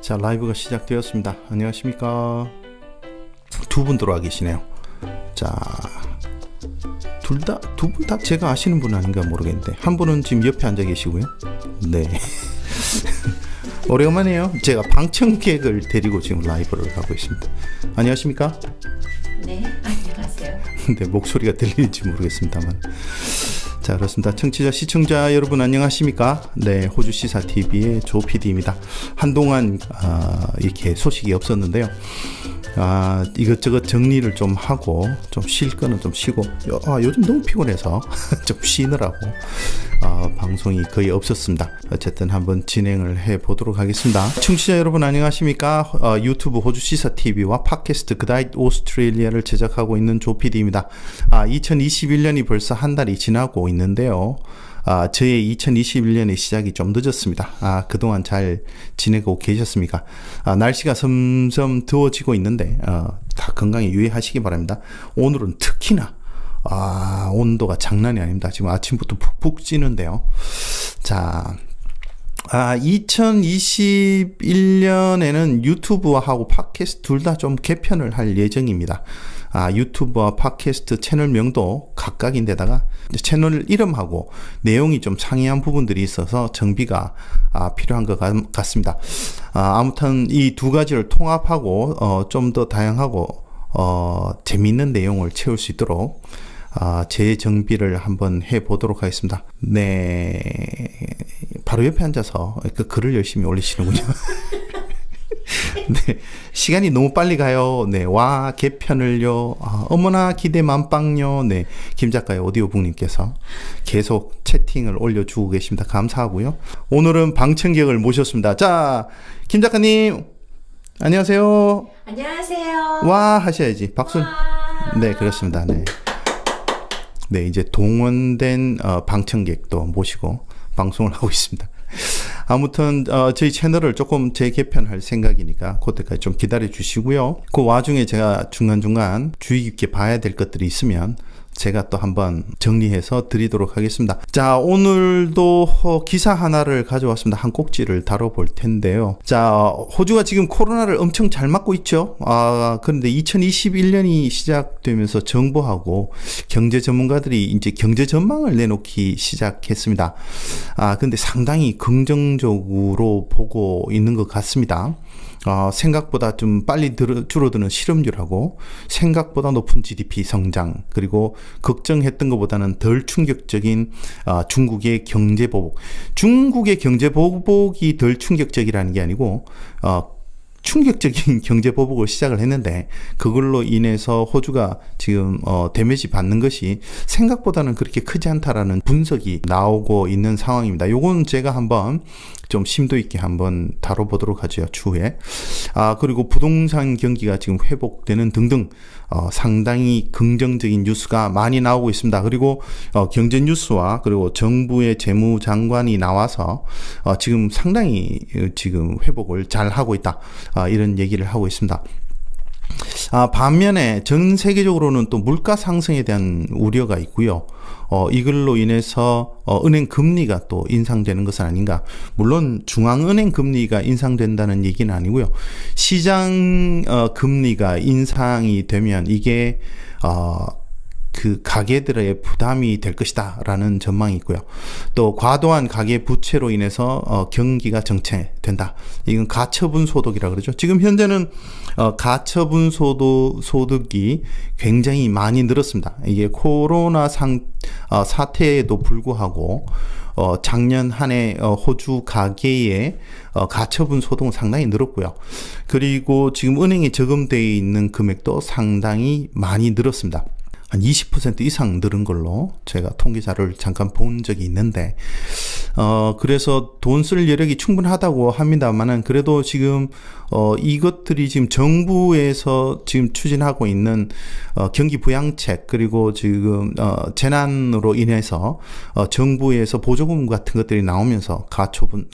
자, 라이브가 시작되었습니다. 안녕하십니까. 두 분 들어와 계시네요. 자, 두 분 다 제가 아시는 분 아닌가 모르겠는데 한 분은 지금 옆에 앉아 계시고요. 네. 오래간만이에요. 제가 방청객을 데리고 지금 라이브를 하고 있습니다. 안녕하십니까. 네, 안녕하세요. 네, 목소리가 들리는지 모르겠습니다만. 자, 그렇습니다. 청취자, 시청자 여러분 안녕하십니까? 네, 호주 시사 TV의 조 PD입니다. 한동안 이렇게 소식이 없었는데요. 이것저것 정리를 좀 하고 좀 쉴 거는 좀 쉬고 요즘 너무 피곤해서 좀 쉬느라고 방송이 거의 없었습니다. 어쨌든 한번 진행을 해 보도록 하겠습니다. 청취자 여러분 안녕하십니까? 유튜브 호주 시사 TV와 팟캐스트 그다잇 오스트레일리아를 제작하고 있는 조 PD입니다. 2021년이 벌써 한 달이 지나고 있는데요. 저의 2021년의 시작이 좀 늦었습니다. 그동안 잘 지내고 계셨습니까? 날씨가 점점 더워지고 있는데, 다 건강에 유의하시기 바랍니다. 오늘은 특히나, 온도가 장난이 아닙니다. 지금 아침부터 푹푹 찌는데요. 자, 2021년에는 유튜브하고 팟캐스트 둘 다 좀 개편을 할 예정입니다. 유튜브와 팟캐스트 채널명도 각각인데다가 채널 이름하고 내용이 좀 상이한 부분들이 있어서 정비가 필요한 것 같습니다. 아무튼 이 두 가지를 통합하고 좀 더 다양하고 재미있는 내용을 채울 수 있도록 재정비를 한번 해보도록 하겠습니다. 네, 바로 옆에 앉아서 그 글을 열심히 올리시는군요. 네, 시간이 너무 빨리 가요. 네, 와 개편을요. 어머나 기대 만빵요. 네, 김 작가의 오디오북님께서 계속 채팅을 올려주고 계십니다. 감사하고요. 오늘은 방청객을 모셨습니다. 자, 김 작가님 안녕하세요. 안녕하세요. 와 하셔야지. 박수. 와. 네, 그렇습니다. 네. 네, 이제 동원된 방청객도 모시고 방송을 하고 있습니다. 아무튼 저희 채널을 조금 재개편할 생각이니까 그때까지 좀 기다려 주시고요. 그 와중에 제가 중간중간 주의 깊게 봐야 될 것들이 있으면 제가 또 한번 정리해서 드리도록 하겠습니다. 자, 오늘도 기사 하나를 가져왔습니다. 한 꼭지를 다뤄볼 텐데요. 자, 호주가 지금 코로나를 엄청 잘 맞고 있죠. 그런데 2021년이 시작되면서 정부하고 경제 전문가들이 이제 경제 전망을 내놓기 시작했습니다. 근데 상당히 긍정적으로 보고 있는 것 같습니다. 생각보다 좀 빨리 줄어드는 실업률하고 생각보다 높은 GDP 성장, 그리고 걱정했던 것보다는 덜 충격적인 중국의 경제 보복. 중국의 경제 보복이 덜 충격적이라는 게 아니고 충격적인 경제 보복을 시작을 했는데 그걸로 인해서 호주가 지금 데미지 받는 것이 생각보다는 그렇게 크지 않다라는 분석이 나오고 있는 상황입니다. 요건 제가 한번 좀 심도 있게 한번 다뤄보도록 하죠, 추후에. 그리고 부동산 경기가 지금 회복되는 등등 상당히 긍정적인 뉴스가 많이 나오고 있습니다. 그리고 경제 뉴스와 그리고 정부의 재무장관이 나와서 지금 상당히 지금 회복을 잘 하고 있다, 이런 얘기를 하고 있습니다. 반면에 전 세계적으로는 또 물가 상승에 대한 우려가 있고요. 이걸로 인해서 은행 금리가 또 인상되는 것은 아닌가. 물론 중앙은행 금리가 인상된다는 얘기는 아니고요. 시장 금리가 인상이 되면 이게 그 가계들의 부담이 될 것이다 라는 전망이 있고요. 또 과도한 가계 부채로 인해서 경기가 정체된다. 이건 가처분 소득이라 그러죠. 지금 현재는 가처분 소득이 굉장히 많이 늘었습니다. 이게 코로나 사태에도 불구하고 작년 한 해 호주 가계의 가처분 소득은 상당히 늘었고요. 그리고 지금 은행에 저금되어 있는 금액도 상당히 많이 늘었습니다. 한 20% 이상 늘은 걸로 제가 통계 자료를 잠깐 본 적이 있는데, 그래서 돈 쓸 여력이 충분하다고 합니다만은 그래도 지금 이것들이 지금 정부에서 지금 추진하고 있는 경기 부양책, 그리고 지금 재난으로 인해서 정부에서 보조금 같은 것들이 나오면서 가처분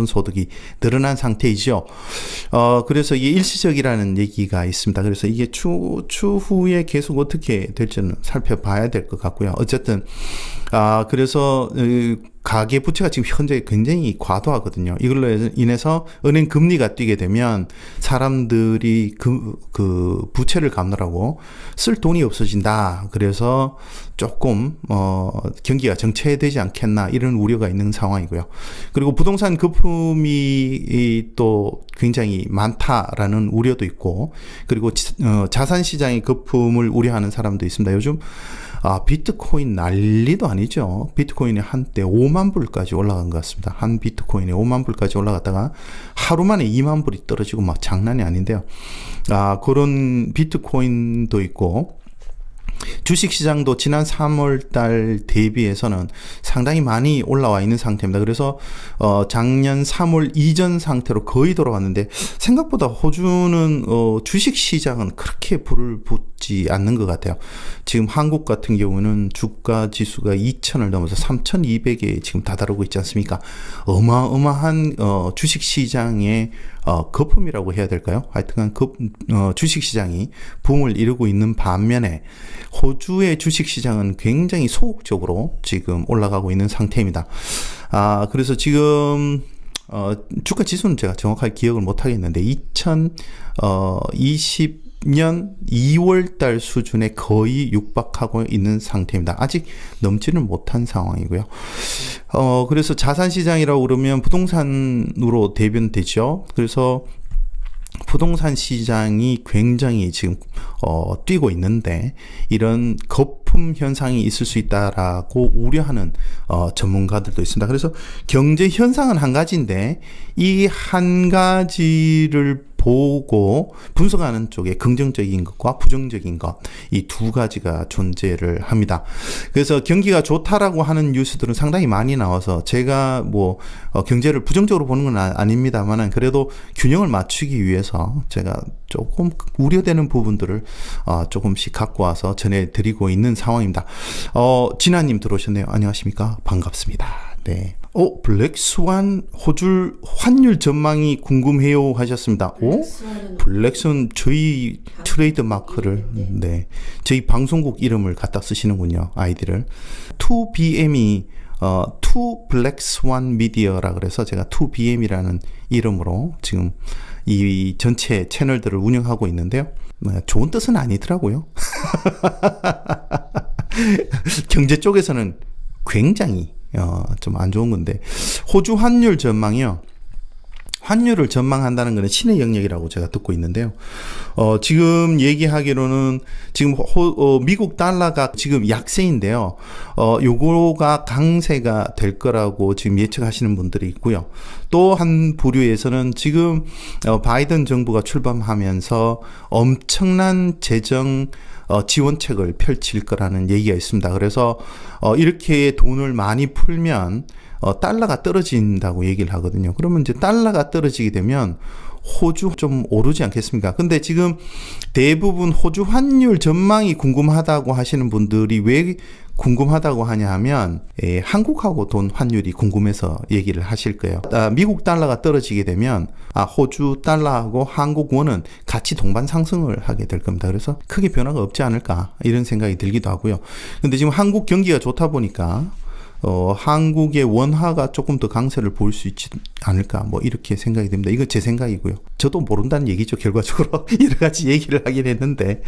소득이 늘어난 상태이죠. 그래서 이게 일시적이라는 얘기가 있습니다. 그래서 이게 추후에 계속 어떻게 될지는 살펴봐야 될 것 같고요. 어쨌든 그래서 가계 부채가 지금 현재 굉장히 과도하거든요. 이걸로 인해서 은행 금리가 뛰게 되면 사람들이 그 부채를 갚느라고 쓸 돈이 없어진다. 그래서 조금 경기가 정체되지 않겠나 이런 우려가 있는 상황이고요. 그리고 부동산 거품이 또 굉장히 많다라는 우려도 있고, 그리고 자산 시장의 거품을 우려하는 사람도 있습니다. 요즘 비트코인 난리도 아니죠. 비트코인이 한때 5만 불까지 올라간 것 같습니다. 한 비트코인에 5만 불까지 올라갔다가 하루 만에 2만 불이 떨어지고 막 장난이 아닌데요. 그런 비트코인도 있고, 주식시장도 지난 3월 달 대비해서는 상당히 많이 올라와 있는 상태입니다. 그래서 작년 3월 이전 상태로 거의 돌아왔는데, 생각보다 호주는 주식시장은 그렇게 불을 붙지 않는 것 같아요. 지금 한국 같은 경우는 주가 지수가 2,000을 넘어서 3,200에 지금 다다르고 있지 않습니까? 어마어마한 주식시장의 거품이라고 해야 될까요? 하여튼간 주식시장이 붐을 이루고 있는 반면에 호주의 주식시장은 굉장히 소극적으로 지금 올라가고 있는 상태입니다. 그래서 지금 주가 지수는 제가 정확하게 기억을 못 하겠는데 2020년 2월 달 수준에 거의 육박하고 있는 상태입니다. 아직 넘지는 못한 상황이고요. 그래서 자산시장이라고 그러면 부동산으로 대변되죠. 그래서 부동산 시장이 굉장히 지금 뛰고 있는데, 이런 거품 현상이 있을 수 있다라고 우려하는 전문가들도 있습니다. 그래서 경제 현상은 한 가지인데, 이 한 가지를 보고 분석하는 쪽에 긍정적인 것과 부정적인 것, 이 두 가지가 존재를 합니다. 그래서 경기가 좋다라고 하는 뉴스들은 상당히 많이 나와서 제가 뭐 경제를 부정적으로 보는 건 아닙니다만, 그래도 균형을 맞추기 위해서 제가 조금 우려되는 부분들을 조금씩 갖고 와서 전해드리고 있는 상황입니다. 진아님 들어오셨네요. 안녕하십니까? 반갑습니다. 네. 블랙스완 호주 환율 전망이 궁금해요 하셨습니다. 블랙스완 저희 트레이드 마크를, 네. 저희 방송국 이름을 갖다 쓰시는군요. 아이디를. 2BM이 투 블랙스완 미디어라 그래서 제가 2BM이라는 이름으로 지금 이 전체 채널들을 운영하고 있는데요. 좋은 뜻은 아니더라고요. 경제 쪽에서는 굉장히 좀 안 좋은 건데, 호주 환율 전망이요. 환율을 전망한다는 것은 신의 영역이라고 제가 듣고 있는데요. 지금 얘기하기로는 지금 미국 달러가 지금 약세인데요. 요거가 강세가 될 거라고 지금 예측하시는 분들이 있고요. 또 한 부류에서는 지금 바이든 정부가 출범하면서 엄청난 재정 지원책을 펼칠 거라는 얘기가 있습니다. 그래서 이렇게 돈을 많이 풀면 달러가 떨어진다고 얘기를 하거든요. 그러면 이제 달러가 떨어지게 되면 호주 좀 오르지 않겠습니까? 근데 지금 대부분 호주 환율 전망이 궁금하다고 하시는 분들이 왜 궁금하다고 하냐 하면 한국하고 돈 환율이 궁금해서 얘기를 하실 거예요. 미국 달러가 떨어지게 되면 호주 달러하고 한국 원은 같이 동반 상승을 하게 될 겁니다. 그래서 크게 변화가 없지 않을까 이런 생각이 들기도 하고요. 근데 지금 한국 경기가 좋다 보니까 한국의 원화가 조금 더 강세를 보일 수 있지 않을까, 뭐 이렇게 생각이 됩니다. 이건 제 생각이고요. 저도 모른다는 얘기죠. 결과적으로 여러 가지 얘기를 하긴 했는데.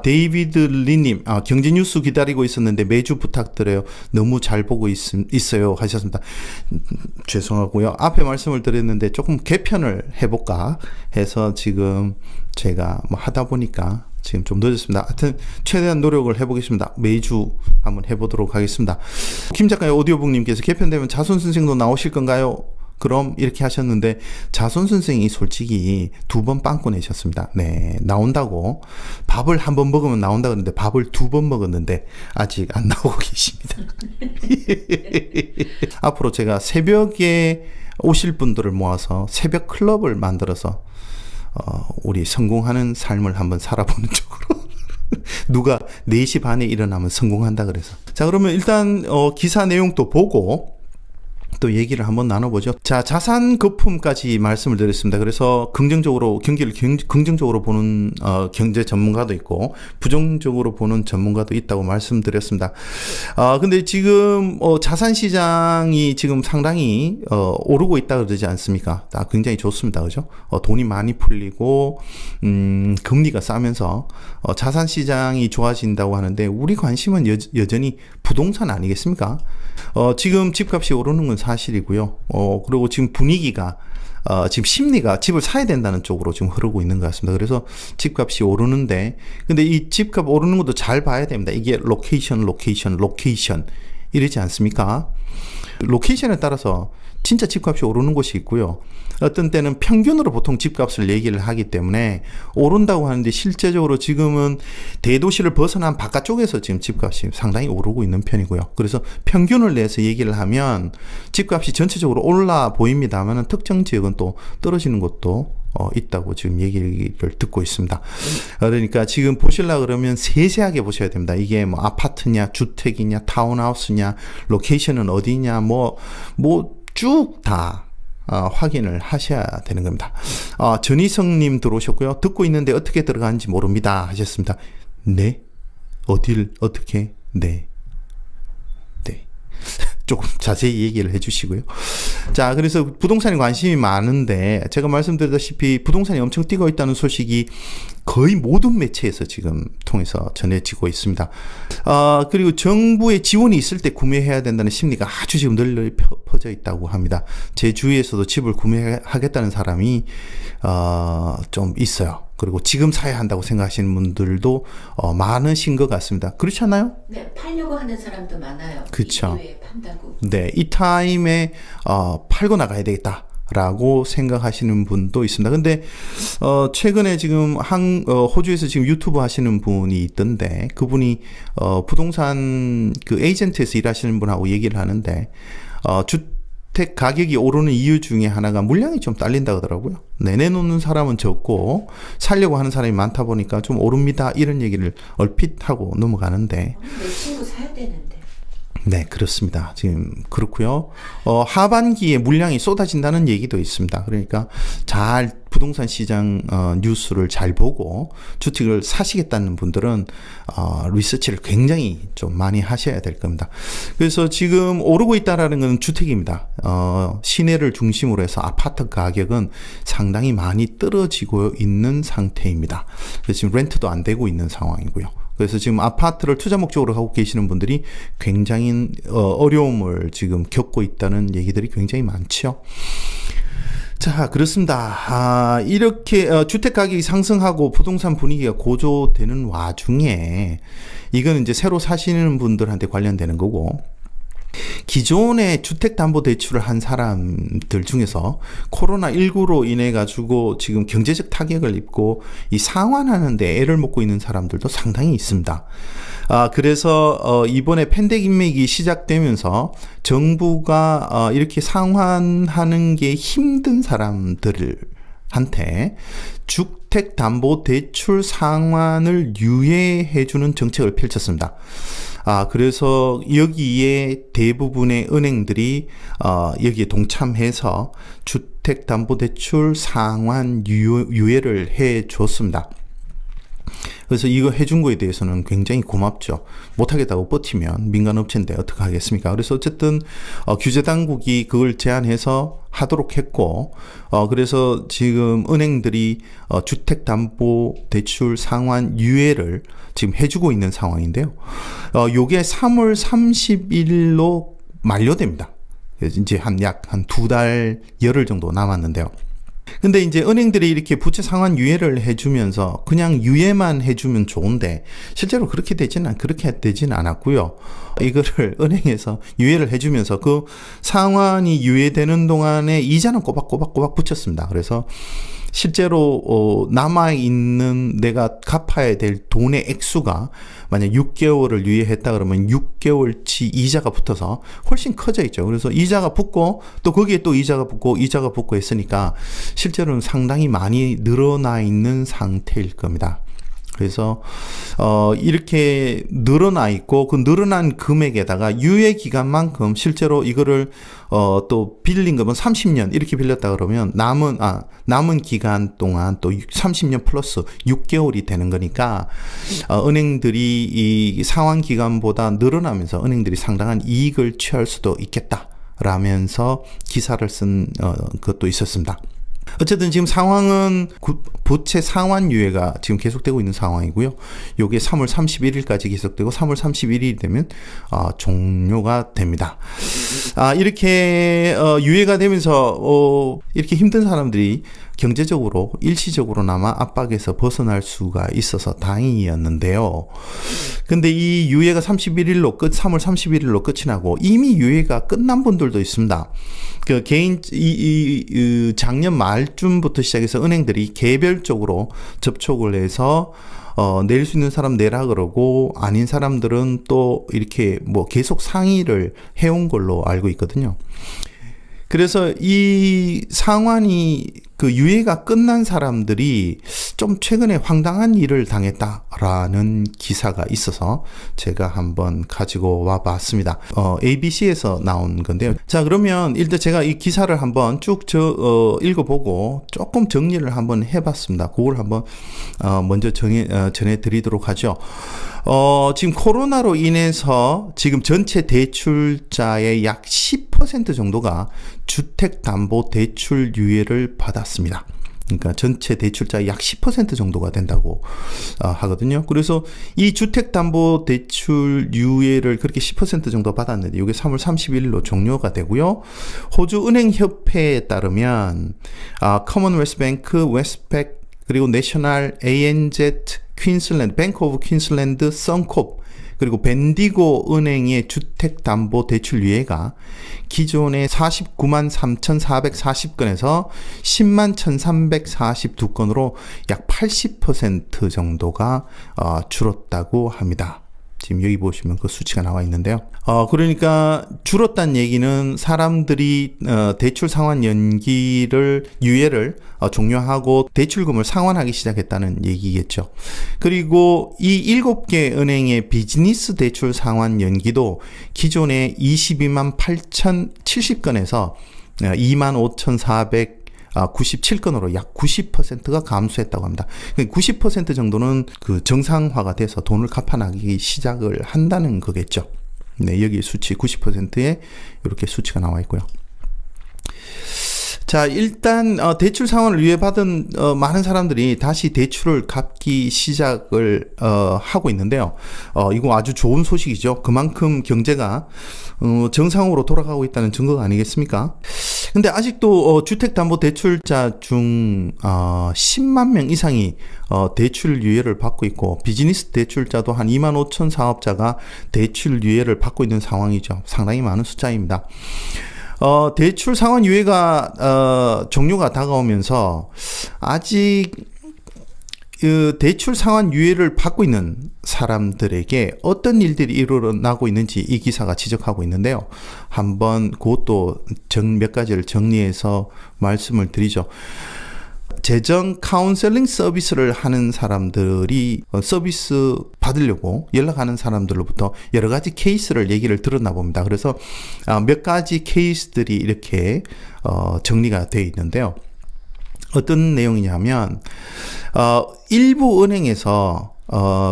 데이비드 리님, 경제 뉴스 기다리고 있었는데 매주 부탁드려요. 너무 잘 보고 있어요 하셨습니다. 죄송하고요. 앞에 말씀을 드렸는데 조금 개편을 해볼까 해서 지금 제가 뭐 하다 보니까 지금 좀 늦었습니다. 하여튼 최대한 노력을 해보겠습니다. 매주 한번 해보도록 하겠습니다. 김 작가의 오디오북님께서 개편되면 자손 선생도 나오실 건가요? 그럼 이렇게 하셨는데, 자손 선생이 솔직히 2번 빵꾸 내셨습니다. 네, 나온다고. 밥을 한 번 먹으면 나온다 그러는데 밥을 2번 먹었는데 아직 안 나오고 계십니다. 앞으로 제가 새벽에 오실 분들을 모아서 새벽 클럽을 만들어서 우리 성공하는 삶을 한번 살아보는 쪽으로. 누가 4시 반에 일어나면 성공한다 그래서. 자, 그러면 일단 기사 내용도 보고 또 얘기를 한번 나눠보죠. 자, 자산 거품까지 말씀을 드렸습니다. 그래서 긍정적으로 경기를 긍정적으로 보는 경제 전문가도 있고 부정적으로 보는 전문가도 있다고 말씀드렸습니다. 근데 지금 자산 시장이 지금 상당히 오르고 있다 그러지 않습니까? 굉장히 좋습니다. 그죠? 돈이 많이 풀리고 금리가 싸면서 자산 시장이 좋아진다고 하는데 우리 관심은 여전히 부동산 아니겠습니까? 지금 집값이 오르는 건 사실이고요. 그리고 지금 분위기가 지금 심리가 집을 사야 된다는 쪽으로 지금 흐르고 있는 것 같습니다. 그래서 집값이 오르는데, 근데 이 집값 오르는 것도 잘 봐야 됩니다. 이게 로케이션 이러지 않습니까? 로케이션에 따라서 진짜 집값이 오르는 곳이 있고요. 어떤 때는 평균으로 보통 집값을 얘기를 하기 때문에 오른다고 하는데 실제적으로 지금은 대도시를 벗어난 바깥쪽에서 지금 집값이 상당히 오르고 있는 편이고요. 그래서 평균을 내서 얘기를 하면 집값이 전체적으로 올라 보입니다만 특정 지역은 또 떨어지는 곳도 있다고 지금 얘기를 듣고 있습니다. 그러니까 지금 보시려 그러면 세세하게 보셔야 됩니다. 이게 뭐 아파트냐, 주택이냐, 타운하우스냐, 로케이션은 어디냐, 쭉 다 확인을 하셔야 되는 겁니다. 전희성님 들어오셨고요. 듣고 있는데 어떻게 들어가는지 모릅니다 하셨습니다. 네? 어떻게? 네. 조금 자세히 얘기를 해주시고요. 자, 그래서 부동산에 관심이 많은데 제가 말씀드렸다시피 부동산이 엄청 뛰고 있다는 소식이 거의 모든 매체에서 지금 통해서 전해지고 있습니다. 그리고 정부의 지원이 있을 때 구매해야 된다는 심리가 아주 지금 널리 퍼져 있다고 합니다. 제 주위에서도 집을 구매하겠다는 사람이 좀 있어요. 그리고 지금 사야 한다고 생각하시는 분들도 많으신 것 같습니다. 그렇지 않나요? 네, 팔려고 하는 사람도 많아요. 그렇죠. 이 판다고. 네, 이 타임에 팔고 나가야 되겠다라고 생각하시는 분도 있습니다. 근데 최근에 지금 호주에서 지금 유튜브 하시는 분이 있던데 그분이 부동산 그 에이전트에서 일하시는 분하고 얘기를 하는데 주택 가격이 오르는 이유 중에 하나가 물량이 좀 딸린다 하더라고요. 내놓는 사람은 적고 살려고 하는 사람이 많다 보니까 좀 오릅니다. 이런 얘기를 얼핏 하고 넘어가는데 내 친구 사야 되는데. 네, 그렇습니다. 지금 그렇고요. 하반기에 물량이 쏟아진다는 얘기도 있습니다. 그러니까 잘 부동산 시장 뉴스를 잘 보고 주택을 사시겠다는 분들은 리서치를 굉장히 좀 많이 하셔야 될 겁니다. 그래서 지금 오르고 있다라는 건 주택입니다. 시내를 중심으로 해서 아파트 가격은 상당히 많이 떨어지고 있는 상태입니다. 그래서 지금 렌트도 안 되고 있는 상황이고요. 그래서 지금 아파트를 투자 목적으로 하고 계시는 분들이 굉장히 어려움을 지금 겪고 있다는 얘기들이 굉장히 많죠. 자, 그렇습니다. 이렇게 주택 가격이 상승하고 부동산 분위기가 고조되는 와중에 이건 이제 새로 사시는 분들한테 관련되는 거고 기존에 주택담보대출을 한 사람들 중에서 코로나19로 인해 가지고 지금 경제적 타격을 입고 이 상환하는데 애를 먹고 있는 사람들도 상당히 있습니다. 그래서 이번에 팬데믹 인맥이 시작되면서 정부가 이렇게 상환하는 게 힘든 사람들한테 주택담보대출 상환을 유예해주는 정책을 펼쳤습니다. 그래서 여기에 대부분의 은행들이 여기에 동참해서 주택담보대출 상환 유예를 해 줬습니다. 그래서 이거 해준 거에 대해서는 굉장히 고맙죠. 못하겠다고 버티면 민간업체인데 어떻게 하겠습니까? 그래서 어쨌든 규제 당국이 그걸 제안해서 하도록 했고 그래서 지금 은행들이 주택담보대출 상환 유예를 지금 해주고 있는 상황인데요. 요게 3월 30일로 만료됩니다. 이제 약 한 2달 열흘 정도 남았는데요. 근데 이제 은행들이 이렇게 부채 상환 유예를 해주면서 그냥 유예만 해주면 좋은데 실제로 그렇게 되진 않았고요. 이거를 은행에서 유예를 해주면서 그 상환이 유예되는 동안에 이자는 꼬박꼬박 붙였습니다. 그래서 실제로 남아있는 내가 갚아야 될 돈의 액수가 만약 6개월을 유예했다 그러면 6개월치 이자가 붙어서 훨씬 커져 있죠. 그래서 이자가 붙고 또 거기에 또 이자가 붙고 했으니까 실제로는 상당히 많이 늘어나 있는 상태일 겁니다. 그래서 이렇게 늘어나 있고 그 늘어난 금액에다가 유예 기간만큼 실제로 이거를 또 빌린 거면 30년 이렇게 빌렸다 그러면 남은 기간 동안 또 30년 플러스 6개월이 되는 거니까 은행들이 이 상환 기간보다 늘어나면서 은행들이 상당한 이익을 취할 수도 있겠다라면서 기사를 쓴 것도 있었습니다. 어쨌든 지금 상황은 부채 상환 유예가 지금 계속되고 있는 상황이고요. 요게 3월 31일까지 계속되고 3월 31일이 되면 종료가 됩니다. 이렇게 유예가 되면서 이렇게 힘든 사람들이 경제적으로 일시적으로나마 압박에서 벗어날 수가 있어서 다행이었는데요. 근데 이 유예가 3월 31일로 끝이 나고 이미 유예가 끝난 분들도 있습니다. 그 작년 말쯤부터 시작해서 은행들이 개별적으로 접촉을 해서 낼 수 있는 사람 내라 그러고 아닌 사람들은 또 이렇게 뭐 계속 상의를 해온 걸로 알고 있거든요. 그래서 이 상환이 그 유예가 끝난 사람들이 좀 최근에 황당한 일을 당했다라는 기사가 있어서 제가 한번 가지고 와 봤습니다. ABC에서 나온 건데요. 자, 그러면 일단 제가 이 기사를 한번 쭉 읽어보고 조금 정리를 한번 해봤습니다. 그걸 한번 먼저 전해드리도록 하죠. 지금 코로나로 인해서 지금 전체 대출자의 약 10% 정도가 주택담보대출 유예를 받았습니다. 그러니까 전체 대출자의 약 10% 정도가 된다고 하거든요. 그래서 이 주택담보대출 유예를 그렇게 10% 정도 받았는데 이게 3월 31일로 종료가 되고요. 호주 은행협회에 따르면 커먼웰스 뱅크, 웨스트팩 그리고 내셔널, ANZ, 퀸슬랜드, 뱅크 오브 퀸슬랜드, 썬콥 그리고 벤디고 은행의 주택담보대출 유예가 기존의 49만 3,440건에서 10만 1,342건으로 약 80% 정도가 줄었다고 합니다. 지금 여기 보시면 그 수치가 나와 있는데요. 그러니까 줄었다는 얘기는 사람들이 대출 상환 유예를 종료하고 대출금을 상환하기 시작했다는 얘기겠죠. 그리고 이 7개 은행의 비즈니스 대출 상환 연기도 기존의 22만 8,070건에서 2만 5,497건으로 약 90%가 감소했다고 합니다. 90% 정도는 그 정상화가 돼서 돈을 갚아나가기 시작을 한다는 거겠죠. 네, 여기 수치 90%에 이렇게 수치가 나와 있고요. 자, 일단 대출 상환을 유예받은 많은 사람들이 다시 대출을 갚기 시작을 하고 있는데요. 이거 아주 좋은 소식이죠. 그만큼 경제가 정상으로 돌아가고 있다는 증거가 아니겠습니까? 근데 아직도 주택담보대출자 중 10만 명 이상이 대출 유예를 받고 있고 비즈니스 대출자도 한 2만 5천 사업자가 대출 유예를 받고 있는 상황이죠. 상당히 많은 숫자입니다. 대출 상환 유예가 종료가 다가오면서 아직 대출 상환 유예를 받고 있는 사람들에게 어떤 일들이 일어나고 있는지 이 기사가 지적하고 있는데요. 한번 그것도 몇 가지를 정리해서 말씀을 드리죠. 재정 카운셀링 서비스를 하는 사람들이 서비스 받으려고 연락하는 사람들로부터 여러 가지 케이스를 얘기를 들었나 봅니다. 그래서 몇 가지 케이스들이 이렇게 정리가 되어 있는데요. 어떤 내용이냐면 일부 은행에서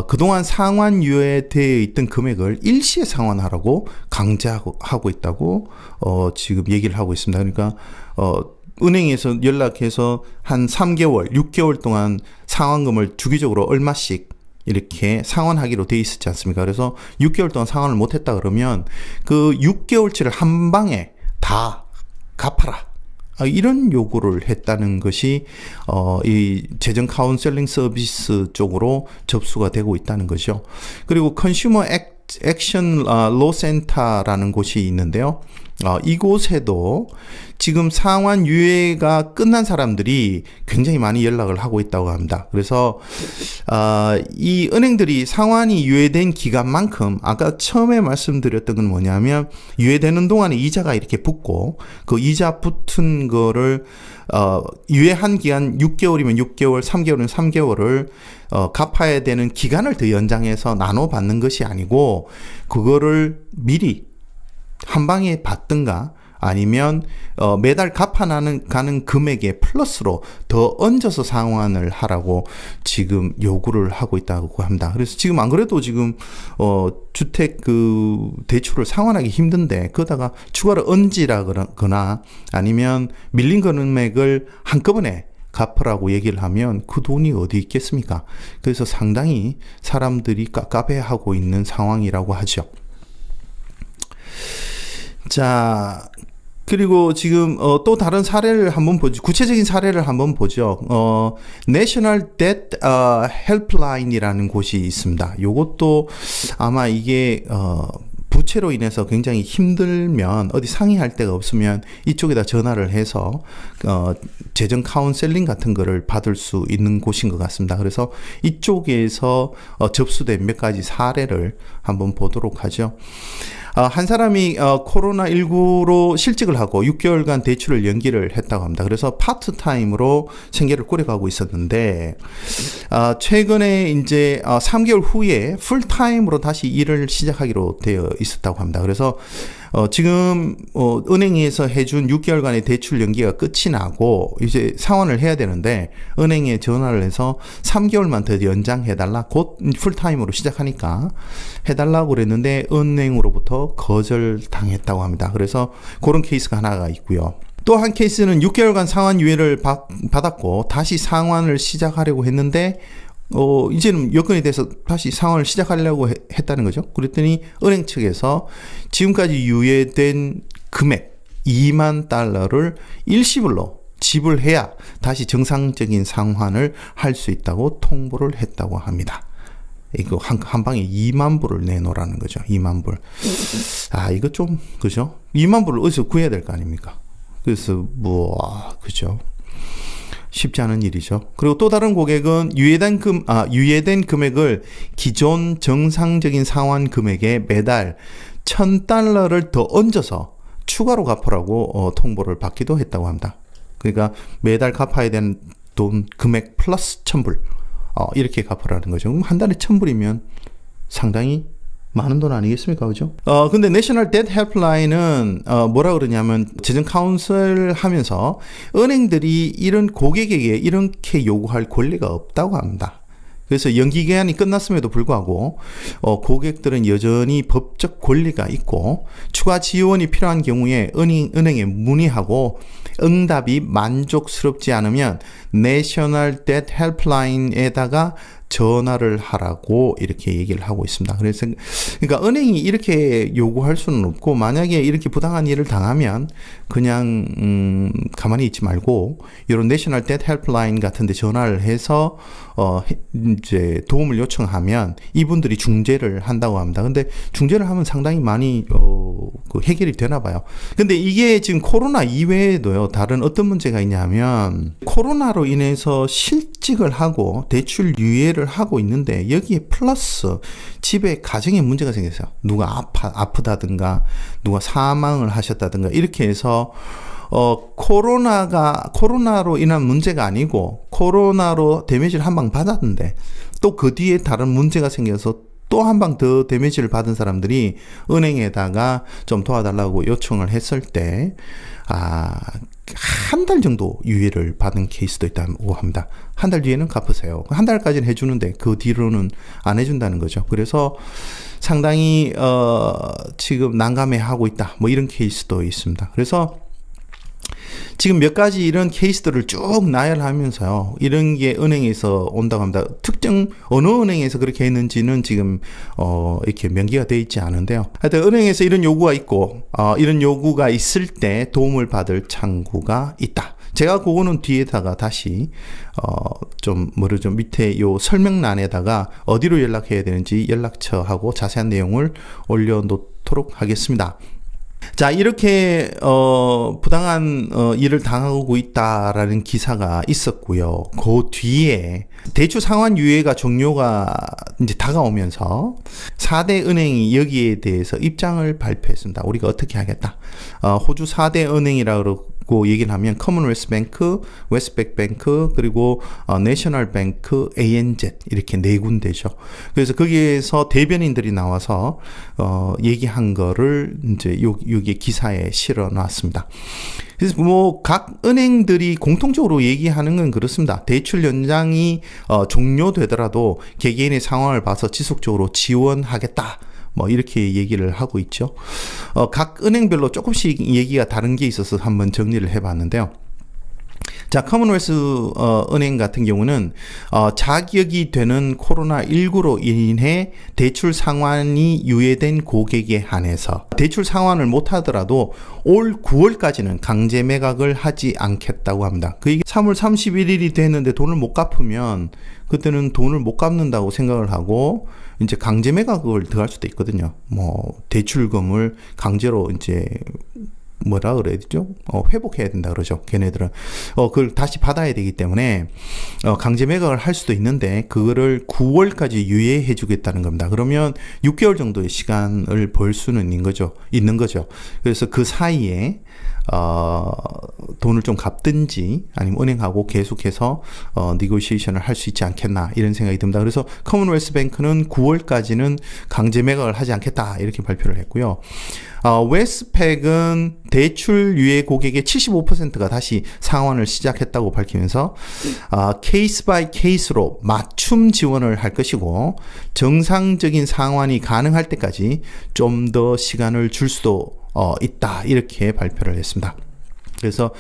그동안 상환 유예되어 있던 금액을 일시에 상환하라고 강제하고 있다고 지금 얘기를 하고 있습니다. 그러니까 은행에서 연락해서 한 3개월, 6개월 동안 상환금을 주기적으로 얼마씩 이렇게 상환하기로 돼 있었지 않습니까? 그래서 6개월 동안 상환을 못했다 그러면 그 6개월치를 한 방에 다 갚아라. 이런 요구를 했다는 것이 이 재정 카운셀링 서비스 쪽으로 접수가 되고 있다는 거죠. 그리고 컨슈머 액션 로 센터라는 곳이 있는데요. 이곳에도 지금 상환 유예가 끝난 사람들이 굉장히 많이 연락을 하고 있다고 합니다. 그래서 이 은행들이 상환이 유예된 기간만큼 아까 처음에 말씀드렸던 건 뭐냐면 유예되는 동안에 이자가 이렇게 붙고 그 이자 붙은 거를 유예한 기간 6개월이면 6개월, 3개월이면 3개월을 갚아야 되는 기간을 더 연장해서 나눠 받는 것이 아니고 그거를 미리 한 방에 받든가 아니면 매달 가는 금액에 플러스로 더 얹어서 상환을 하라고 지금 요구를 하고 있다고 합니다. 그래서 지금 안 그래도 지금 주택 그 대출을 상환하기 힘든데 그러다가 추가로 얹으라거나 아니면 밀린 금액을 한꺼번에 갚으라고 얘기를 하면 그 돈이 어디 있겠습니까? 그래서 상당히 사람들이 깝깝해하고 있는 상황이라고 하죠. 자, 그리고 지금 또 다른 사례를 한번 보죠. 구체적인 사례를 한번 보죠. National Debt Helpline이라는 곳이 있습니다. 요것도 아마 이게 부채로 인해서 굉장히 힘들면 어디 상의할 데가 없으면 이쪽에다 전화를 해서 재정 카운셀링 같은 거를 받을 수 있는 곳인 것 같습니다. 그래서 이쪽에서 접수된 몇 가지 사례를 한번 보도록 하죠. 한 사람이 코로나19로 실직을 하고 6개월간 대출을 연기를 했다고 합니다. 그래서 파트타임으로 생계를 꾸려가고 있었는데 최근에 이제 3개월 후에 풀타임으로 다시 일을 시작하기로 되어 있었다고 합니다. 그래서 지금 은행에서 해준 6개월간의 대출 연기가 끝이 나고 이제 상환을 해야 되는데 은행에 전화를 해서 3개월만 더 연장해달라, 곧 풀타임으로 시작하니까 해달라고 그랬는데 은행으로부터 거절당했다고 합니다. 그래서 그런 케이스가 하나가 있고요. 또 한 케이스는 6개월간 상환 유예를 받았고 다시 상환을 시작하려고 했는데 이제는 여건에 대해서 다시 상환을 시작하려고 했다는 거죠. 그랬더니 은행 측에서 지금까지 유예된 금액 2만 달러를 일시불로 지불해야 다시 정상적인 상환을 할 수 있다고 통보를 했다고 합니다. 이거 한 방에 2만 불을 내놓으라는 거죠. 2만 불. 이거 좀, 그죠? 2만 불을 어디서 구해야 될 거 아닙니까? 그래서, 그죠? 쉽지 않은 일이죠. 그리고 또 다른 고객은 유예된 금액을 기존 정상적인 상환 금액에 매달 1,000달러를 더 얹어서 추가로 갚으라고 통보를 받기도 했다고 합니다. 그러니까 매달 갚아야 되는 돈 금액 플러스 1,000불. 이렇게 갚으라는 거죠. 그럼 한 달에 1,000불이면 상당히 많은 돈 아니겠습니까? 그죠? 근데 National Debt Helpline은, 뭐라 그러냐면, 재정 카운셀 하면서 은행들이 이런 고객에게 이렇게 요구할 권리가 없다고 합니다. 그래서 연기 기간이 끝났음에도 불구하고, 고객들은 여전히 법적 권리가 있고, 추가 지원이 필요한 경우에 은행에 문의하고, 응답이 만족스럽지 않으면 National Debt Helpline에다가 전화를 하라고 이렇게 얘기를 하고 있습니다. 그러니까 은행이 이렇게 요구할 수는 없고, 만약에 이렇게 부당한 일을 당하면 그냥 가만히 있지 말고 이런 National Debt Helpline 같은 데 전화를 해서 이제 도움을 요청하면 이분들이 중재를 한다고 합니다. 근데 중재를 하면 상당히 많이 해결이 되나 봐요. 근데 이게 지금 코로나 이외에도요, 다른 어떤 문제가 있냐면 코로나로 인해서 실직을 하고 대출 유예를 하고 있는데 여기에 플러스 집에 가정에 문제가 생겼어요. 누가 아프다든가 누가 사망을 하셨다든가 이렇게 해서 코로나로 인한 문제가 아니고 코로나로 데미지를 한 방 받았는데 또 그 뒤에 다른 문제가 생겨서 또 한 방 더 데미지를 받은 사람들이 은행에다가 좀 도와달라고 요청을 했을 때 한 달 정도 유예를 받은 케이스도 있다고 합니다. 한 달 뒤에는 갚으세요. 한 달까지는 해주는데 그 뒤로는 안 해준다는 거죠. 그래서 상당히 지금 난감해하고 있다. 뭐 이런 케이스도 있습니다. 그래서 지금 몇 가지 이런 케이스들을 쭉 나열하면서요, 이런 게 은행에서 온다고 합니다. 특정 어느 은행에서 그렇게 했는지는 지금 이렇게 명기가 되어 있지 않은데요. 하여튼 은행에서 이런 요구가 있고 이런 요구가 있을 때 도움을 받을 창구가 있다. 제가 그거는 뒤에다가 다시 좀 밑에 요 설명란에다가 어디로 연락해야 되는지 연락처하고 자세한 내용을 올려놓도록 하겠습니다. 자, 이렇게 부당한 일을 당하고 있다라는 기사가 있었고요. 그 뒤에 대출 상환 유예가 종료가 이제 다가오면서 4대 은행이 여기에 대해서 입장을 발표했습니다. 우리가 어떻게 하겠다. 호주 4대 은행이라고 고 얘기를 하면 커먼웰스 뱅크, 웨스트백 뱅크, 그리고 내셔널 뱅크, ANZ 이렇게 네 군데죠. 그래서 거기에서 대변인들이 나와서 얘기한 거를 이제 여기 기사에 실어 놨습니다. 그래서 뭐 각 은행들이 공통적으로 얘기하는 건 그렇습니다. 대출 연장이 종료되더라도 개개인의 상황을 봐서 지속적으로 지원하겠다. 뭐 이렇게 얘기를 하고 있죠. 각 은행별로 조금씩 얘기가 다른 게 있어서 한번 정리를 해봤는데요. 자, 커먼웰스 은행 같은 경우는 자격이 되는 코로나19로 인해 대출 상환이 유예된 고객에 한해서 대출 상환을 못하더라도 올 9월까지는 강제 매각을 하지 않겠다고 합니다. 그 얘기 3월 31일이 됐는데 돈을 못 갚으면 그때는 돈을 못 갚는다고 생각을 하고 이제 강제 매각을 들어갈 수도 있거든요. 뭐 대출금을 강제로 이제 뭐라 그래야 되죠? 회복해야 된다 그러죠. 걔네들은 그걸 다시 받아야 되기 때문에 강제 매각을 할 수도 있는데 그거를 9월까지 유예해 주겠다는 겁니다. 그러면 6개월 정도의 시간을 벌 수는 있는 거죠. 그래서 그 사이에 돈을 좀 갚든지 아니면 은행하고 계속해서 니고시에이션을 할 수 있지 않겠나 이런 생각이 듭니다. 그래서 커먼웰스 뱅크는 9월까지는 강제 매각을 하지 않겠다 이렇게 발표를 했고요. 웨스트팩은 대출 유예 고객의 75%가 다시 상환을 시작했다고 밝히면서 케이스 바이 케이스로 맞춤 지원을 할 것이고 정상적인 상환이 가능할 때까지 좀 더 시간을 줄 수도 있다 이렇게 발표를 했습니다. 그래서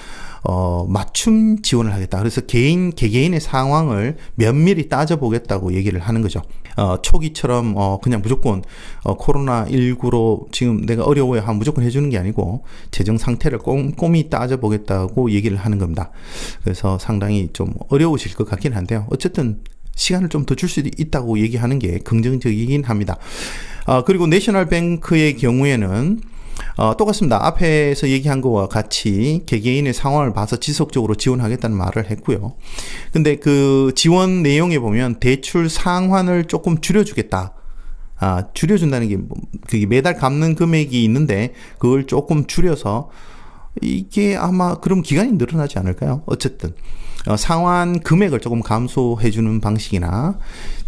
맞춤 지원을 하겠다. 그래서 개개인의 상황을 면밀히 따져보겠다고 얘기를 하는 거죠. 초기처럼 그냥 무조건 코로나19로 지금 내가 어려워야 하면 무조건 해주는 게 아니고 재정 상태를 꼼꼼히 따져보겠다고 얘기를 하는 겁니다. 그래서 상당히 좀 어려우실 것 같긴 한데요. 어쨌든 시간을 좀 더 줄 수도 있다고 얘기하는 게 긍정적이긴 합니다. 그리고 내셔널 뱅크의 경우에는 똑같습니다. 앞에서 얘기한 것과 같이 개개인의 상황을 봐서 지속적으로 지원하겠다는 말을 했고요. 근데 그 지원 내용에 보면 대출 상환을 조금 줄여주겠다. 줄여준다는 게 그게 매달 갚는 금액이 있는데 그걸 조금 줄여서 이게 아마 그럼 기간이 늘어나지 않을까요? 어쨌든 상환 금액을 조금 감소해주는 방식이나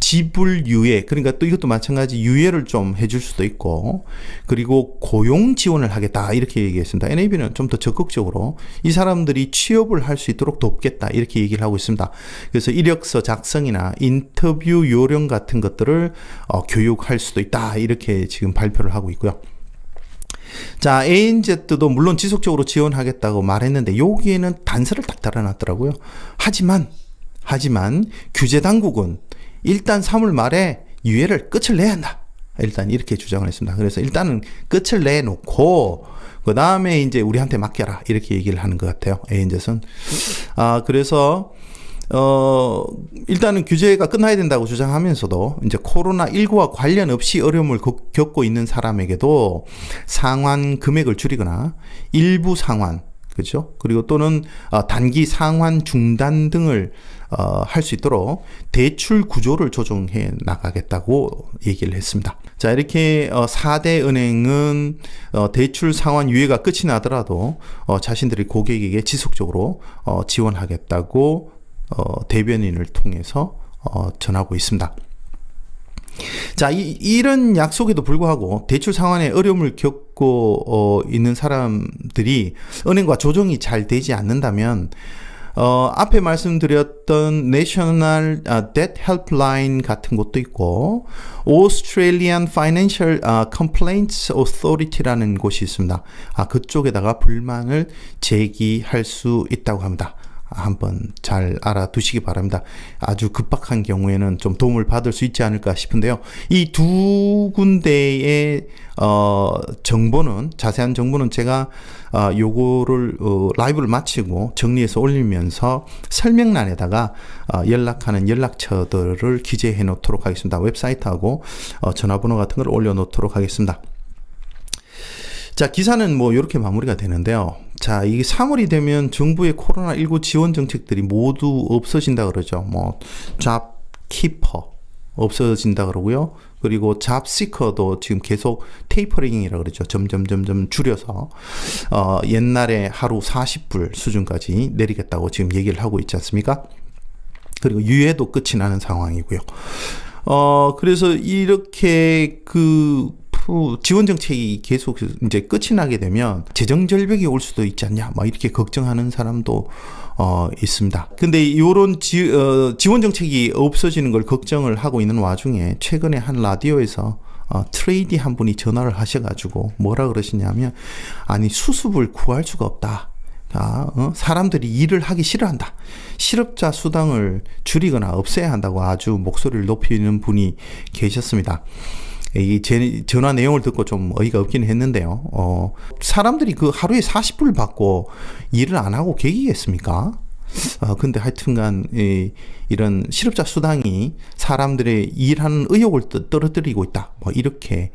지불 유예, 그러니까 또 이것도 마찬가지 유예를 좀 해줄 수도 있고, 그리고 고용 지원을 하겠다 이렇게 얘기했습니다. NAB는 좀 더 적극적으로 이 사람들이 취업을 할 수 있도록 돕겠다 이렇게 얘기를 하고 있습니다. 그래서 이력서 작성이나 인터뷰 요령 같은 것들을 교육할 수도 있다 이렇게 지금 발표를 하고 있고요. 자, ANZ도 물론 지속적으로 지원하겠다고 말했는데 여기에는 단서를 딱 달아놨더라고요. 하지만 규제 당국은 일단 3월 말에 유예를 끝을 내야 한다. 일단 이렇게 주장을 했습니다. 그래서 일단은 끝을 내놓고 그 다음에 이제 우리한테 맡겨라 이렇게 얘기를 하는 것 같아요. ANZ는. 그래서 일단은 규제가 끝나야 된다고 주장하면서도 이제 코로나19와 관련 없이 어려움을 겪고 있는 사람에게도 상환 금액을 줄이거나 일부 상환, 그죠? 그리고 또는 단기 상환 중단 등을 할 수 있도록 대출 구조를 조정해 나가겠다고 얘기를 했습니다. 자, 이렇게 4대 은행은 대출 상환 유예가 끝이 나더라도 자신들이 고객에게 지속적으로 지원하겠다고 대변인을 통해서 전하고 있습니다. 자, 이런 약속에도 불구하고 대출 상환에 어려움을 겪고 있는 사람들이 은행과 조정이 잘 되지 않는다면 앞에 말씀드렸던 National Debt Helpline 같은 곳도 있고 Australian Financial Complaints Authority라는 곳이 있습니다. 그쪽에다가 불만을 제기할 수 있다고 합니다. 한번 잘 알아두시기 바랍니다. 아주 급박한 경우에는 좀 도움을 받을 수 있지 않을까 싶은데요. 이 두 군데의 정보는, 자세한 정보는 제가 요거를 라이브를 마치고 정리해서 올리면서 설명란에다가 연락하는 연락처들을 기재해 놓도록 하겠습니다. 웹사이트하고 전화번호 같은 걸 올려놓도록 하겠습니다. 자, 기사는 뭐 이렇게 마무리가 되는데요. 자, 이게 3월이 되면 정부의 코로나19 지원 정책들이 모두 없어진다 그러죠. 뭐 잡키퍼, 없어진다 그러고요. 그리고 잡시커도 지금 계속 테이퍼링이라고 그러죠. 점점 줄여서 옛날에 하루 40불 수준까지 내리겠다고 지금 얘기를 하고 있지 않습니까? 그리고 유예도 끝이 나는 상황이고요. 그래서 이렇게 지원 정책이 계속 이제 끝이 나게 되면 재정 절벽이 올 수도 있지 않냐, 막 이렇게 걱정하는 사람도 있습니다. 근데 이런 지원 정책이 없어지는 걸 걱정을 하고 있는 와중에 최근에 한 라디오에서 트레이디 한 분이 전화를 하셔가지고 뭐라 그러시냐면, 아니 수습을 구할 수가 없다. 사람들이 일을 하기 싫어한다. 실업자 수당을 줄이거나 없애야 한다고 아주 목소리를 높이는 분이 계셨습니다. 이 전화 내용을 듣고 좀 어이가 없긴 했는데요. 사람들이 그 하루에 40불 받고 일을 안 하고 계기겠습니까? 근데 하여튼간 이런 실업자 수당이 사람들의 일하는 의욕을 떨어뜨리고 있다. 뭐 이렇게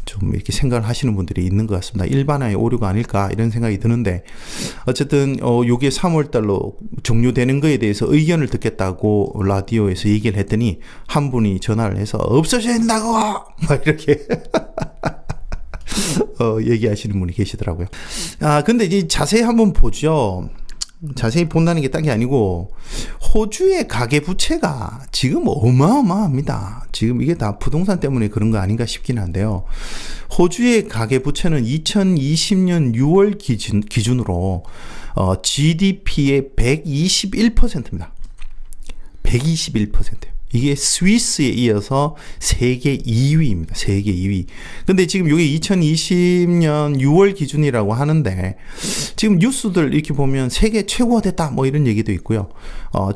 좀 이렇게 생각을 하시는 분들이 있는 것 같습니다. 일반화의 오류가 아닐까 이런 생각이 드는데, 어쨌든 요게 3월 달로 종료되는 거에 대해서 의견을 듣겠다고 라디오에서 얘기를 했더니 한 분이 전화를 해서 없어져야 된다고 막 이렇게 얘기하시는 분이 계시더라고요. 근데 이제 자세히 한번 보죠. 자세히 본다는 게 딴 게 아니고, 호주의 가계부채가 지금 어마어마합니다. 지금 이게 다 부동산 때문에 그런 거 아닌가 싶긴 한데요. 호주의 가계부채는 2020년 6월 기준으로 GDP의 121%입니다. 121%. 이게 스위스에 이어서 세계 2위입니다. 세계 2위. 근데 지금 이게 2020년 6월 기준이라고 하는데, 지금 뉴스들 이렇게 보면 세계 최고가 됐다 뭐 이런 얘기도 있고요.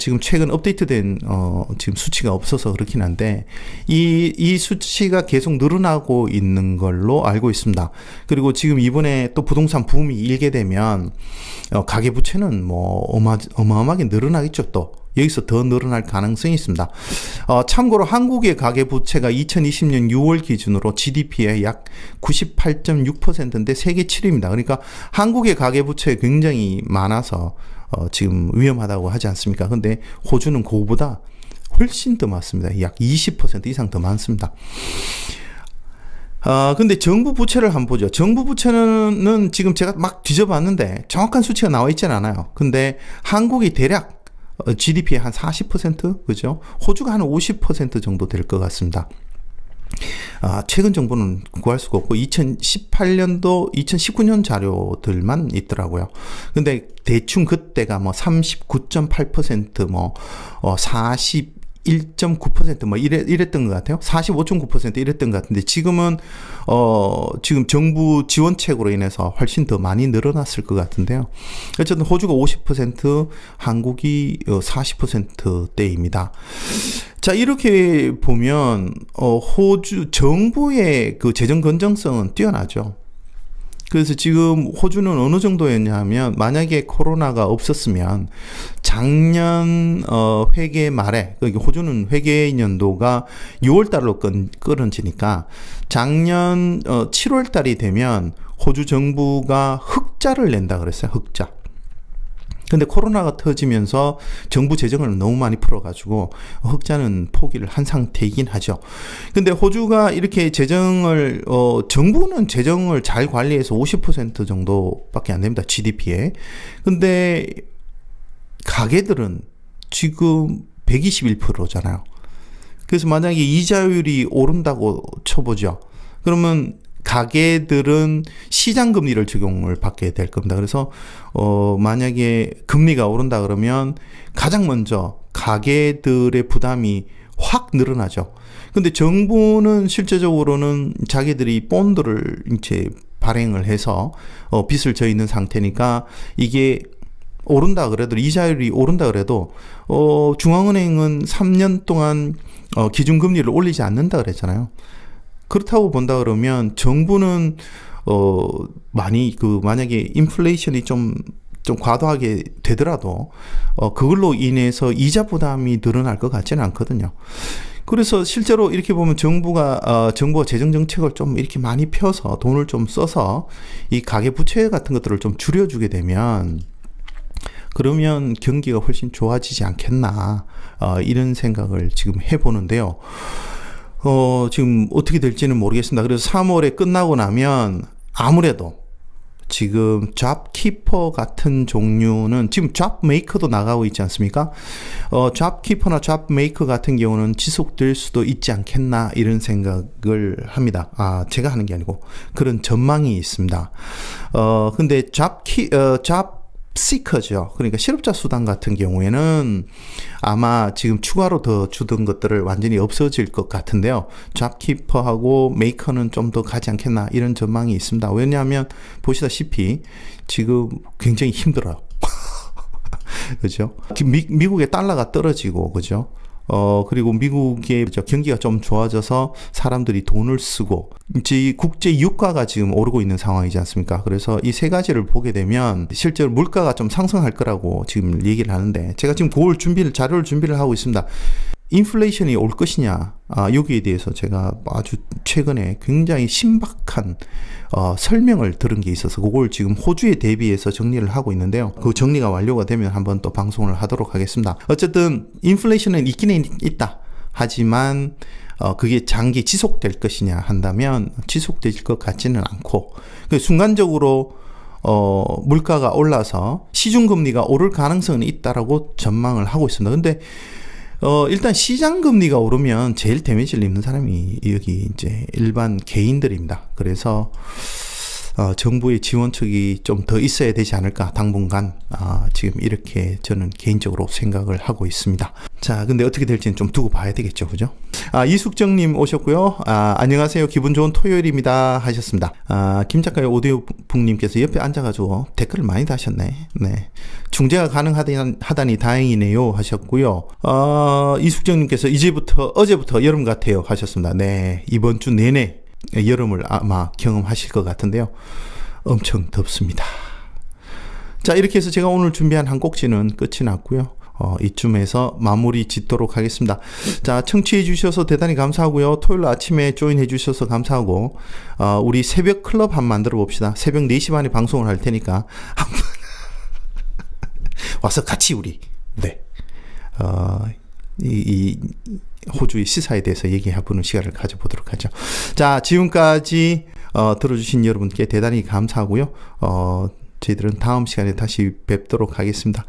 지금 최근 업데이트된 지금 수치가 없어서 그렇긴 한데, 이 수치가 계속 늘어나고 있는 걸로 알고 있습니다. 그리고 지금 이번에 또 부동산 붐이 일게 되면 가계 부채는 뭐 어마어마하게 늘어나겠죠. 또 여기서 더 늘어날 가능성이 있습니다. 참고로 한국의 가계부채가 2020년 6월 기준으로 GDP의 약 98.6%인데 세계 7위입니다. 그러니까 한국의 가계부채 굉장히 많아서 지금 위험하다고 하지 않습니까? 근데 호주는 그거보다 훨씬 더 많습니다. 약 20% 이상 더 많습니다. 근데 정부 부채를 한번 보죠. 정부 부채는 지금 제가 막 뒤져봤는데 정확한 수치가 나와 있지는 않아요. 근데 한국이 대략 GDP의 한 40%? 그죠? 호주가 한 50% 정도 될 것 같습니다. 최근 정보는 구할 수가 없고 2018년도, 2019년 자료들만 있더라고요. 근데 대충 그때가 뭐 39.8%, 뭐 41.9% 뭐 이랬던 것 같아요. 45.9% 이랬던 것 같은데 지금은 지금 정부 지원책으로 인해서 훨씬 더 많이 늘어났을 것 같은데요. 어쨌든 호주가 50%, 한국이 40%대입니다. 자, 이렇게 보면 호주 정부의 그 재정 건전성은 뛰어나죠. 그래서 지금 호주는 어느 정도였냐 하면, 만약에 코로나가 없었으면 작년 회계 말에, 그러니까 호주는 회계 연도가 6월 달로 끊어지니까 작년 7월 달이 되면 호주 정부가 흑자를 낸다 그랬어요. 흑자. 근데 코로나가 터지면서 정부 재정을 너무 많이 풀어가지고 흑자는 포기를 한 상태이긴 하죠. 근데 호주가 이렇게 재정을 정부는 재정을 잘 관리해서 50% 정도밖에 안 됩니다. GDP에. 근데 가계들은 지금 121%잖아요. 그래서 만약에 이자율이 오른다고 쳐보죠. 그러면 가계들은 시장 금리를 적용을 받게 될 겁니다. 그래서 만약에 금리가 오른다 그러면 가장 먼저 가계들의 부담이 확 늘어나죠. 근데 정부는 실제적으로는 자기들이 본드를 이제 발행을 해서 빚을 져 있는 상태니까, 이게 오른다 그래도, 이자율이 오른다 그래도 중앙은행은 3년 동안 기준금리를 올리지 않는다 그랬잖아요. 그렇다고 본다 그러면 정부는 많이 만약에 인플레이션이 좀 과도하게 되더라도 그걸로 인해서 이자 부담이 늘어날 것 같지는 않거든요. 그래서 실제로 이렇게 보면 정부가 재정 정책을 좀 이렇게 많이 펴서 돈을 좀 써서 이 가계 부채 같은 것들을 좀 줄여주게 되면 그러면 경기가 훨씬 좋아지지 않겠나 이런 생각을 지금 해보는데요. 지금 어떻게 될지는 모르겠습니다. 그래서 3월에 끝나고 나면 아무래도 지금 잡키퍼 같은 종류는 지금 잡메이커도 나가고 있지 않습니까? 잡키퍼나 잡메이커 같은 경우는 지속될 수도 있지 않겠나 이런 생각을 합니다. 제가 하는 게 아니고 그런 전망이 있습니다. 근데 잡시커죠. 그러니까 실업자 수당 같은 경우에는 아마 지금 추가로 더 주던 것들을 완전히 없어질 것 같은데요. 잡키퍼하고 메이커는 좀 더 가지 않겠나 이런 전망이 있습니다. 왜냐하면 보시다시피 지금 굉장히 힘들어요. 그죠? 미국의 달러가 떨어지고, 그죠? 그리고 미국의 경기가 좀 좋아져서 사람들이 돈을 쓰고, 이제 국제 유가가 지금 오르고 있는 상황이지 않습니까? 그래서 이 세 가지를 보게 되면 실제로 물가가 좀 상승할 거라고 지금 얘기를 하는데, 제가 지금 그걸 자료를 준비를 하고 있습니다. 인플레이션이 올 것이냐, 여기에 대해서 제가 아주 최근에 굉장히 신박한 설명을 들은 게 있어서 그걸 지금 호주에 대비해서 정리를 하고 있는데요. 그 정리가 완료가 되면 한번 또 방송을 하도록 하겠습니다. 어쨌든 인플레이션은 있기는 있다. 하지만 그게 장기 지속될 것이냐 한다면 지속될 것 같지는 않고, 순간적으로 물가가 올라서 시중금리가 오를 가능성은 있다라고 전망을 하고 있습니다. 근데 일단 시장금리가 오르면 제일 데미지를 입는 사람이 여기 이제 일반 개인들입니다. 그래서 정부의 지원책이 좀 더 있어야 되지 않을까, 당분간. 지금 이렇게 저는 개인적으로 생각을 하고 있습니다. 자, 근데 어떻게 될지는 좀 두고 봐야 되겠죠. 그죠? 이숙정님 오셨고요. 안녕하세요. 기분 좋은 토요일입니다. 하셨습니다. 김 작가의 오디오북님께서 옆에 앉아가지고 댓글을 많이 다셨네. 네. 중재가 가능하다니 다행이네요. 하셨고요. 이숙정님께서 어제부터 여름 같아요. 하셨습니다. 네. 이번 주 내내 여름을 아마 경험하실 것 같은데요. 엄청 덥습니다. 자, 이렇게 해서 제가 오늘 준비한 한 꼭지는 끝이 났고요. 이쯤에서 마무리 짓도록 하겠습니다. 자, 청취해 주셔서 대단히 감사하고요. 토요일 아침에 조인해 주셔서 감사하고, 우리 새벽 클럽 한번 만들어 봅시다. 새벽 4시 반에 방송을 할 테니까 한번 와서 같이 우리 이 호주의 시사에 대해서 얘기해보는 시간을 가져보도록 하죠. 자, 지금까지 들어주신 여러분께 대단히 감사하고요. 저희들은 다음 시간에 다시 뵙도록 하겠습니다.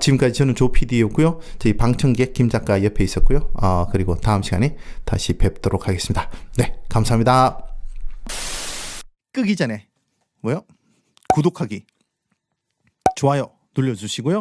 지금까지 저는 조 PD였고요. 저희 방청객 김 작가 옆에 있었고요. 그리고 다음 시간에 다시 뵙도록 하겠습니다. 네, 감사합니다. 끄기 전에 구독하기, 좋아요 눌러주시고요.